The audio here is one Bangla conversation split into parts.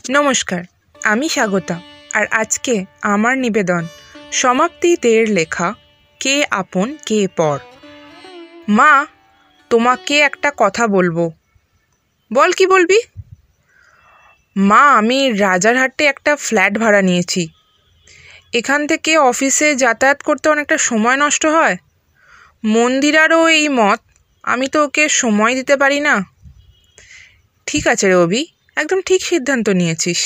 নমস্কার, আমি স্বাগতা। আর আজকে আমার নিবেদন সমাপ্তি দের লেখা কে আপন কে পর। মা, তোমাকে একটা কথা বলবো। বল, কি বলবি? মা, আমি রাজারহাটে একটা ফ্ল্যাট ভাড়া নিয়েছি। এখান থেকে অফিসে যাতায়াত করতে অনেকটা সময় নষ্ট হয়। মন্দিরারও এই মত, আমি তো ওকে সময় দিতে পারি না। ঠিক আছে রে অভি, একদম ঠিক সিদ্ধান্ত নিয়েছিস।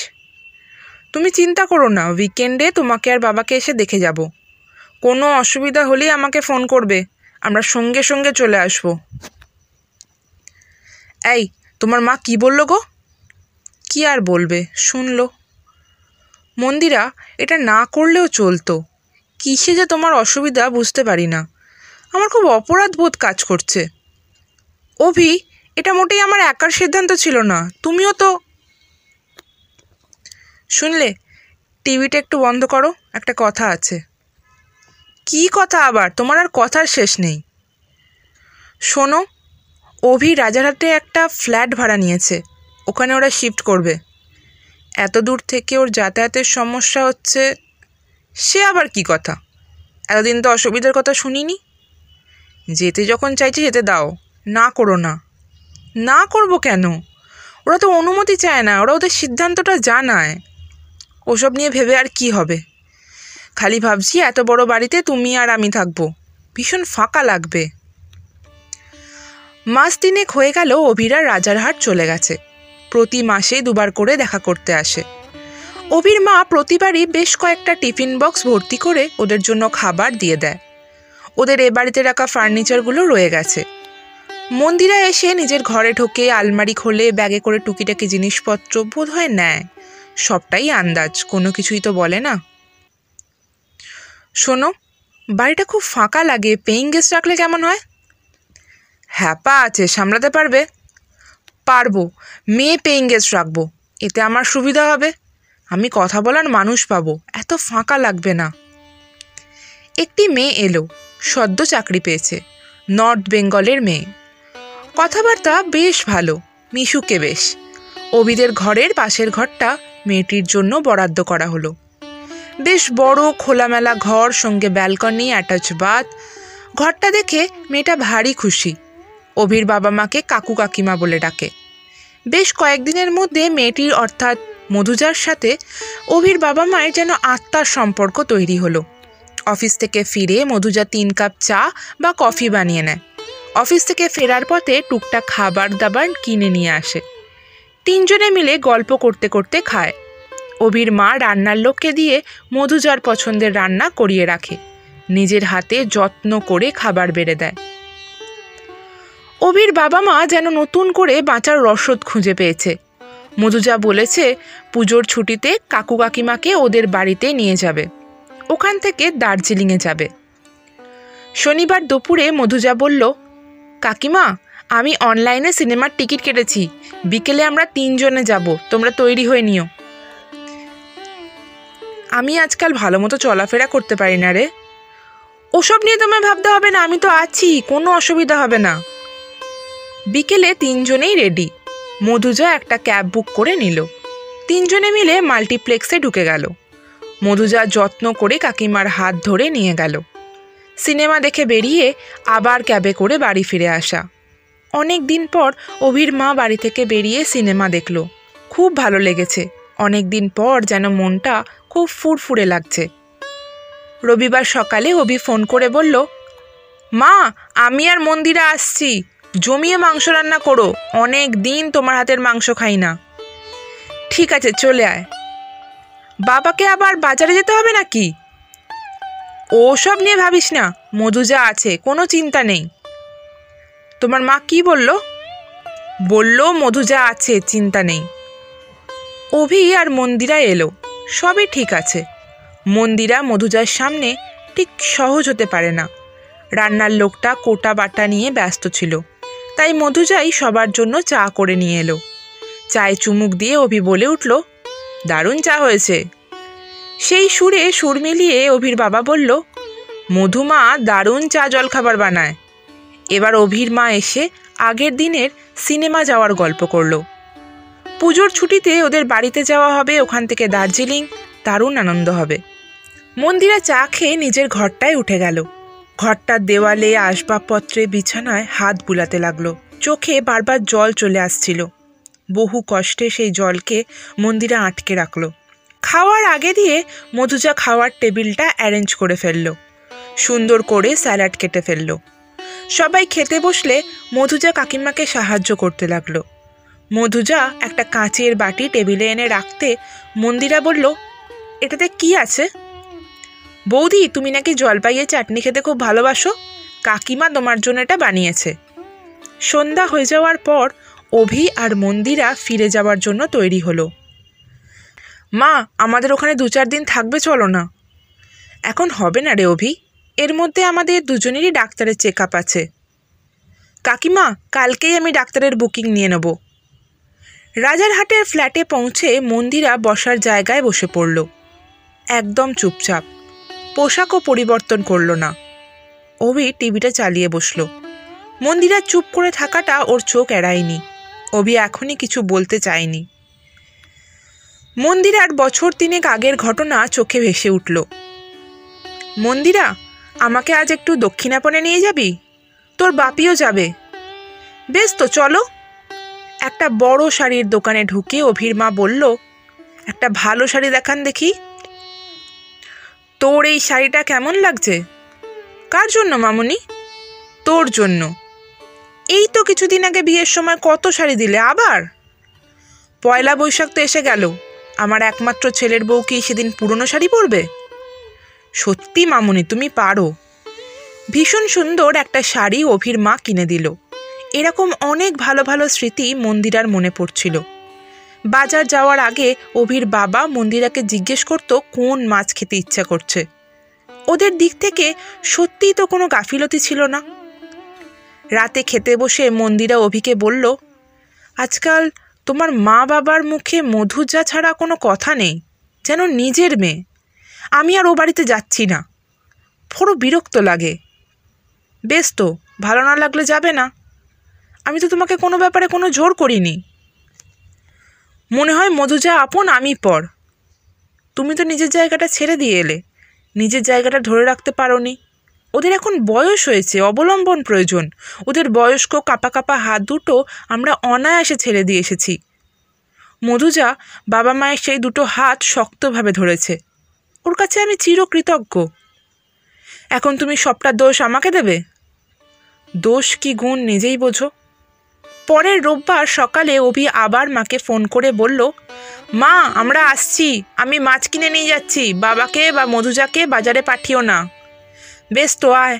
তুমি চিন্তা করো না, উইকেন্ডে তোমাকে আর বাবাকে এসে দেখে যাব। কোনো অসুবিধা হলেই আমাকে ফোন করবে, আমরা সঙ্গে সঙ্গে চলে আসব। এই, তোমার মা কি বললো গো? কি আর বলবে, শুনলো। মন্দিরা, এটা না করলেও চলতো। কিসে যে তোমার অসুবিধা বুঝতে পারি না। আমার খুব অপরাধ বোধ কাজ করছে। অভি, এটা মোটেই আমার একার সিদ্ধান্ত ছিল না, তুমিও তো। শুনলে, টিভিটা একটু বন্ধ করো, একটা কথা আছে। কি কথা আবার? তোমার আর কথার শেষ নেই। শোনো, অভি রাজারহাটে একটা ফ্ল্যাট ভাড়া নিয়েছে, ওখানে ওরা শিফট করবে। এত দূর থেকে ওর যাতায়াতের সমস্যা হচ্ছে। সে আবার কি কথা? এতদিন তো অসুবিধার কথা শুনিনি। যেতে যখন চাইছে যেতে দাও, না করো না। না করবো কেন? ওরা তো অনুমতি চায় না, ওরা ওদের সিদ্ধান্তটা জানায়। ওসব নিয়ে ভেবে আর কি হবে? খালি ভাবছি এত বড় বাড়িতে তুমি আর আমি থাকবো, ভীষণ ফাঁকা লাগবে। মাস তিনেক হয়ে গেল অভিরা রাজারহাট চলে গেছে। প্রতি মাসে দুবার করে দেখা করতে আসে। অভির মা প্রতিবারই বেশ কয়েকটা টিফিন বক্স ভর্তি করে ওদের জন্য খাবার দিয়ে দেয়। ওদের এ বাড়িতে রাখা ফার্নিচারগুলো রয়ে গেছে। মন্দিরা এসে নিজের ঘরে ঢোকে, আলমারি খোলে, ব্যাগে করে টুকিটাকি জিনিসপত্র বোধহয় নেয়। সবটাই আন্দাজ, কোনো কিছুই তো বলে না। শোনো, বাড়িটা খুব ফাঁকা লাগে, পেইং গেস্ট রাখলে কেমন হয়? হ্যাপা আছে, সামলাতে পারবে? পারবো, মেয়ে পেইং গেস্ট রাখবো, এতে আমার সুবিধা হবে। আমি কথা বলার মানুষ পাবো, এত ফাঁকা লাগবে না। একটি মেয়ে এলো, সদ্য চাকরি পেয়েছে, নর্থ বেঙ্গলের মেয়ে। কথাবার্তা বেশ ভালো, মিশুকে বেশ। অভিদের ঘরের পাশের ঘরটা মেয়েটির জন্য বরাদ্দ করা হলো। বেশ বড় খোলামেলা ঘর, সঙ্গে ব্যালকনি, অ্যাটাচ বাথ। ঘরটা দেখে মেয়েটা ভারী খুশি। অভির বাবা মাকে কাকু কাকিমা বলে ডাকে। বেশ কয়েকদিনের মধ্যে মেয়েটির অর্থাৎ মধুজার সাথে অভির বাবা মায়ের যেন আত্মার সম্পর্ক তৈরি হলো। অফিস থেকে ফিরে মধুজা 3 কাপ চা বা কফি বানিয়ে নেয়। অফিস থেকে ফেরার পথে টুকটাক খাবার দাবার কিনে নিয়ে আসে। 3 জনে মিলে গল্প করতে করতে খায়। অভির মা রান্নার লোককে দিয়ে মধুজার পছন্দের রান্না করিয়ে রাখে, নিজের হাতে যত্ন করে খাবার বেড়ে দেয়। অভির বাবা মা যেন নতুন করে বাঁচার রসদ খুঁজে পেয়েছে। মধুজা বলেছে পুজোর ছুটিতে কাকু কাকিমাকে ওদের বাড়িতে নিয়ে যাবে, ওখান থেকে দার্জিলিংয়ে যাবে। শনিবার দুপুরে মধুজা বলল, কাকিমা, আমি অনলাইনে সিনেমার টিকিট কেটেছি, বিকেলে আমরা 3 জনে যাব, তোমরা তৈরি হয়ে নিও। আমি আজকাল ভালো মতো চলাফেরা করতে পারি না রে। ওসব নিয়ে তোমায় ভাবতে হবে না, আমি তো আছি, কোনো অসুবিধা হবে না। বিকেলে 3 জনেই রেডি। মধুজা একটা ক্যাব বুক করে নিল। 3 জনে মিলে মাল্টিপ্লেক্সে ঢুকে গেল। মধুজা যত্ন করে কাকিমার হাত ধরে নিয়ে গেল। সিনেমা দেখে বেরিয়ে আবার ক্যাবে করে বাড়ি ফিরে আসা। অনেক দিন পর অভির মা বাড়ি থেকে বেরিয়ে সিনেমা দেখল। খুব ভালো লেগেছে। অনেক দিন পর যেন মনটা খুব ফুরফুরে লাগছে। রবিবার সকালে অভি ফোন করে বলল, মা, আমি আর মন্দিরা আসছি, জমিয়ে মাংস রান্না করো, অনেক দিন তোমার হাতের মাংস খাই না। ঠিক আছে, চলে আয়। বাবাকে আবার বাজারে যেতে হবে নাকি? ওসব নিয়ে ভাবিস না, মধুজা আছে, কোনো চিন্তা নেই। তোমার মা কি বলল? বলল মধুজা আছে, চিন্তা নেই। অভি আর মন্দিরা এলো, সবই ঠিক আছে। মন্দিরা মধুজার সামনে ঠিক সহজ হতে পারে না। রান্নার লোকটা কোটা বাটা নিয়ে ব্যস্ত ছিল, তাই মধুজাই সবার জন্য চা করে নিয়ে এলো। চায়ে চুমুক দিয়ে অভি বলে উঠল, দারুণ চা হয়েছে। সেই সুরে সুর মিলিয়ে অভির বাবা বলল, মধুমা দারুণ চা জলখাবার বানায়। এবার অভির মা এসে আগের দিনের সিনেমা যাওয়ার গল্প করল। পুজোর ছুটিতে ওদের বাড়িতে যাওয়া হবে, ওখান থেকে দার্জিলিং, দারুণ আনন্দ হবে। মন্দিরা চা খেয়ে নিজের ঘরটায় উঠে গেল। ঘরটার দেওয়ালে, আসবাবপত্রে, বিছানায় হাত বুলাতে লাগলো। চোখে বারবার জল চলে আসছিল। বহু কষ্টে সেই জলকে মন্দিরা আটকে রাখল। খাওয়ার আগে দিয়ে মধুজা খাওয়ার টেবিলটা অ্যারেঞ্জ করে ফেলল। সুন্দর করে স্যালাড কেটে ফেলল। সবাই খেতে বসলে মধুজা কাকিমাকে সাহায্য করতে লাগলো। মধুজা একটা কাঁচের বাটি টেবিলে এনে রাখতে মন্দিরা বলল, এটাতে কি আছে? বৌদি, তুমি নাকি জলপাইয়ে চাটনি খেতে খুব ভালোবাসো, কাকিমা তোমার জন্য এটা বানিয়েছে। সন্ধ্যা হয়ে যাওয়ার পর অভি আর মন্দিরা ফিরে যাওয়ার জন্য তৈরি হলো। মা, আমাদের ওখানে 2-4 দিন থাকবে, চলো না। এখন হবে না রে অভি, এর মধ্যে আমাদের দুজনেরই ডাক্তারের চেক আপ আছে। কাকিমা, কালকেই আমি ডাক্তারের বুকিং নিয়ে নেব। রাজারহাটের ফ্ল্যাটে পৌঁছে মন্দিরা বসার জায়গায় বসে পড়ল। একদম চুপচাপ, পোশাকও পরিবর্তন করল না। অভি টিভিটা চালিয়ে বসল। মন্দিরা চুপ করে থাকাটা ওর চোখ এড়ায়নি। অভি এখনই কিছু বলতে চায়নি। মন্দিরার বছর 3 আগের ঘটনা চোখে ভেসে উঠল। মন্দিরা, আমাকে আজ একটু দক্ষিণাপনে নিয়ে যাবি? তোর বাপিও যাবে। বেশ তো, চলো। একটা বড় শাড়ির দোকানে ঢুকে অভির মা বলল, একটা ভালো শাড়ি দেখান দেখি। তোর এই শাড়িটা কেমন লাগছে? কার জন্য মামুনি? তোর জন্য। এই তো কিছুদিন আগে বিয়ের সময় কত শাড়ি দিলে, আবার? পয়লা বৈশাখ তো এসে গেল, আমার একমাত্র ছেলের বউ কি সেদিন পুরনো শাড়ি পরবে? সত্যি মামুনি, তুমি পারো। ভীষণ সুন্দর একটা শাড়ি অভির মা কিনে দিল। এরকম অনেক ভালো ভালো স্মৃতি মন্দিরার মনে পড়ছিল। বাজার যাওয়ার আগে অভির বাবা মন্দিরাকে জিজ্ঞেস করত কোন মাছ খেতে ইচ্ছা করছে। ওদের দিক থেকে সত্যিই তো কোনো গাফিলতি ছিল না। রাতে খেতে বসে মন্দিরা অভিকে বলল, আজকাল তোমার মা বাবার মুখে মধুজা ছাড়া কোনো কথা নেই, যেন নিজের মেয়ে। আমি আর ও বাড়িতে যাচ্ছি না, বড় বিরক্ত লাগে। বেশ তো, ভালো না লাগলে যাবে না। আমি তো তোমাকে কোনো ব্যাপারে কোনো জোর করিনি। মনে হয় মধুজা আপন, আমি পর। তুমি তো নিজের জায়গাটা ছেড়ে দিয়ে এলে, নিজের জায়গাটা ধরে রাখতে পারোনি। ওদের এখন বয়স হয়েছে, অবলম্বন প্রয়োজন। ওদের বয়স্ক কাঁপা কাঁপা হাত দুটো আমরা অনায়াসে ছেড়ে দিয়ে এসেছি। মধুজা বাবা মায়ের সেই দুটো হাত শক্তভাবে ধরেছে। ওর কাছে আমি চিরকৃতজ্ঞ। এখন তুমি সবটা দোষ আমাকে দেবে? দোষ কি গুণ নিজেই বোঝো। পরের রোববার সকালে অভি আবার মাকে ফোন করে বলল, মা, আমরা আসছি, আমি মাছ কিনে নিয়ে যাচ্ছি, বাবাকে বা মধুজাকে বাজারে পাঠিও না। বেশ তো, আয়।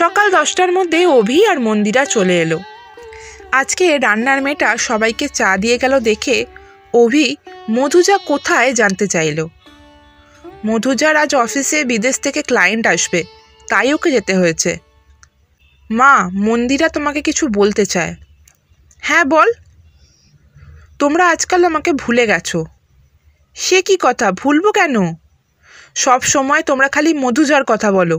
সকাল 10টার মধ্যে অভি আর মন্দিরা চলে এলো। আজকে রান্নার মেয়েটা সবাইকে চা দিয়ে গেল দেখে অভি মধুজা কোথায় জানতে চাইল। মধুজার আজ অফিসে বিদেশ থেকে ক্লায়েন্ট আসবে, তাই ওকে যেতে হয়েছে। মা, মন্দিরা তোমাকে কিছু বলতে চায়। হ্যাঁ, বল। তোমরা আজকাল আমাকে ভুলে গেছো। সে কি কথা, ভুলবো কেন? সব সময় তোমরা খালি মধুজার কথা বলো।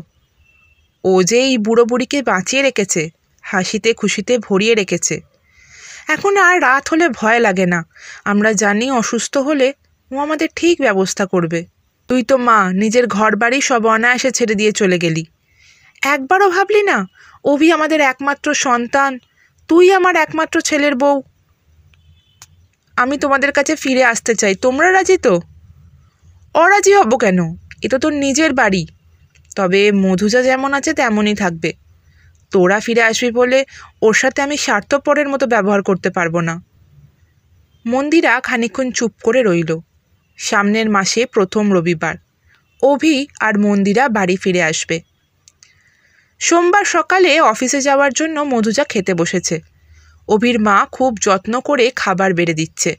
ও যে এই বুড়ো বুড়িকে বাঁচিয়ে রেখেছে, হাসিতে খুশিতে ভরিয়ে রেখেছে। এখন আর রাত হলে ভয় লাগে না। আমরা জানি অসুস্থ হলে ও আমাদের ঠিক ব্যবস্থা করবে। তুই তো মা, নিজের ঘর বাড়ি সব অনায়াসে ছেড়ে দিয়ে চলে গেলি। একবারও ভাবলি না অভি আমাদের একমাত্র সন্তান, তুই আমার একমাত্র ছেলের বউ। আমি তোমাদের কাছে ফিরে আসতে চাই, তোমরা রাজি তো? অরাজি হব কেন? এটা তোর নিজের বাড়ি। তবে মধুজা যেমন আছে তেমনই থাকবে। তোরা ফিরে আসবি বলে ওর সাথে আমি স্বার্থপরের মতো ব্যবহার করতে পারবো না। মন্দিরা খানিকক্ষণ চুপ করে রইল। সামনের মাসে প্রথম রবিবার অভি আর মন্দিরা বাড়ি ফিরে আসবে। সোমবার সকালে অফিসে যাওয়ার জন্য মধুজা খেতে বসেছে। অভির মা খুব যত্ন করে খাবার বেড়ে দিচ্ছে।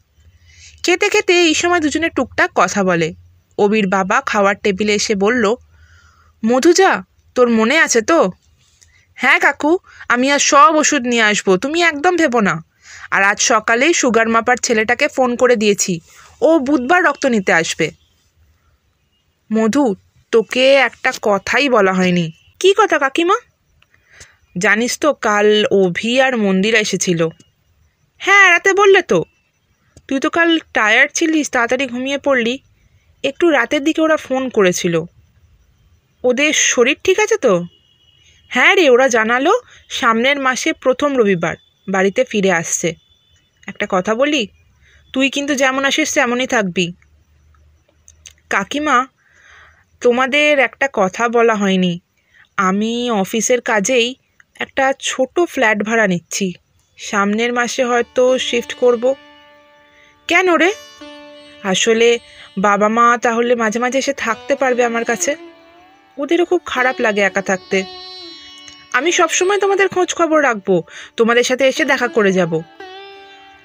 খেতে খেতে এই সময় দুজনে টুকটাক কথা বলে। অভির বাবা খাওয়ার টেবিলে এসে বলল, মধুজা, তোর মনে আছে তো? হ্যাঁ কাকু, আমি আজ সব ওষুধ নিয়ে আসবো, তুমি একদম ভেবো না। আর আজ সকালেই সুগার মাপার ছেলেটাকে ফোন করে দিয়েছি, ও বুধবার রক্ত নিতে আসবে। মধু, তোকে একটা কথাই বলা হয়নি। কি কথা কাকিমা? জানিস তো কাল অভি আর মন্দিরা এসেছিল। হ্যাঁ, রাতে বললে তো। তুই তো কাল টায়ার্ড ছিলিস, তাড়াতাড়ি ঘুমিয়ে পড়লি। একটু রাতের দিকে ওরা ফোন করেছিল। ওদের শরীর ঠিক আছে তো? হ্যাঁ রে, ওরা জানালো সামনের মাসে প্রথম রবিবার বাড়িতে ফিরে আসছে। একটা কথা বলি, তুই কিন্তু যেমন আসিস তেমনই থাকবি। কাকিমা, তোমাদের একটা কথা বলা হয়নি। আমি অফিসের কাজেই একটা ছোট ফ্ল্যাট ভাড়া নিচ্ছি। সামনের মাসে হয়তো শিফট করব। কেন রে? আসলে বাবা মা তাহলে মাঝে মাঝে এসে থাকতে পারবে আমার কাছে। ওদেরও খুব খারাপ লাগে একা থাকতে। আমি সবসময় তোমাদের খোঁজ খবর রাখবো, তোমাদের সাথে এসে দেখা করে যাব।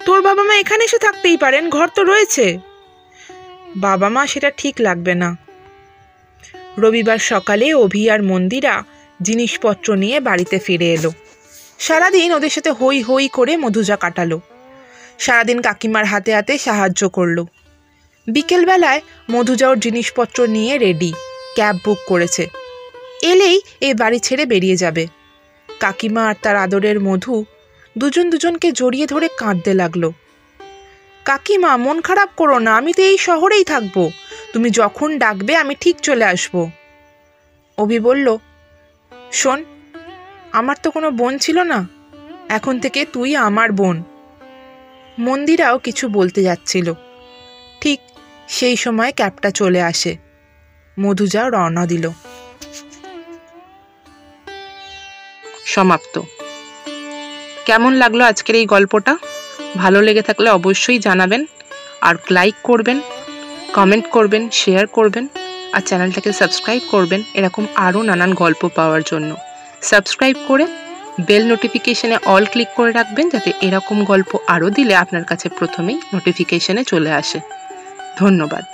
তোর বাবা মা এখানে এসে থাকতেই পারেন, ঘর তো রয়েছে। বাবা মা সেটা ঠিক লাগবে না। রবিবার সকালে অভি আর মন্দিরা জিনিসপত্র নিয়ে বাড়িতে ফিরে এলো। সারাদিন ওদের সাথে হই হই করে মধুজা কাটালো। সারাদিন কাকিমার হাতে হাতে সাহায্য করলো। বিকেলবেলায় মধুজা ওর জিনিসপত্র নিয়ে রেডি, ক্যাব বুক করেছে। এলেই এই বাড়ি ছেড়ে বেরিয়ে যাবে। কাকিমা আর তার আদরের মধু দুজনকে জড়িয়ে ধরে কাঁদতে লাগলো। কাকিমা, মন খারাপ করো না, আমি তো এই শহরেই থাকবো। তুমি যখন ডাকবে আমি ঠিক চলে আসবো। অভি বলল, শোন, আমার তো কোনো বোন ছিল না, এখন থেকে তুই আমার বোন। মন্দিরাও কিছু বলতে যাচ্ছিল, ঠিক সেই সময় ক্যাবটা চলে আসে। মধুজা রওনা দিল। সমাপ্ত। কেমন লাগলো আজকের এই গল্পটা? ভালো লেগে থাকলে অবশ্যই জানাবেন, আর লাইক করবেন, কমেন্ট করবেন, শেয়ার করবেন, আর চ্যানেলটাকে সাবস্ক্রাইব করবেন এরকম আরও নানান গল্প পাওয়ার জন্য। সাবস্ক্রাইব করে বেল নোটিফিকেশনে অল ক্লিক করে রাখবেন, যাতে এরকম গল্প আরও দিলে আপনার কাছে প্রথমেই নোটিফিকেশনে চলে আসে। ধন্যবাদ।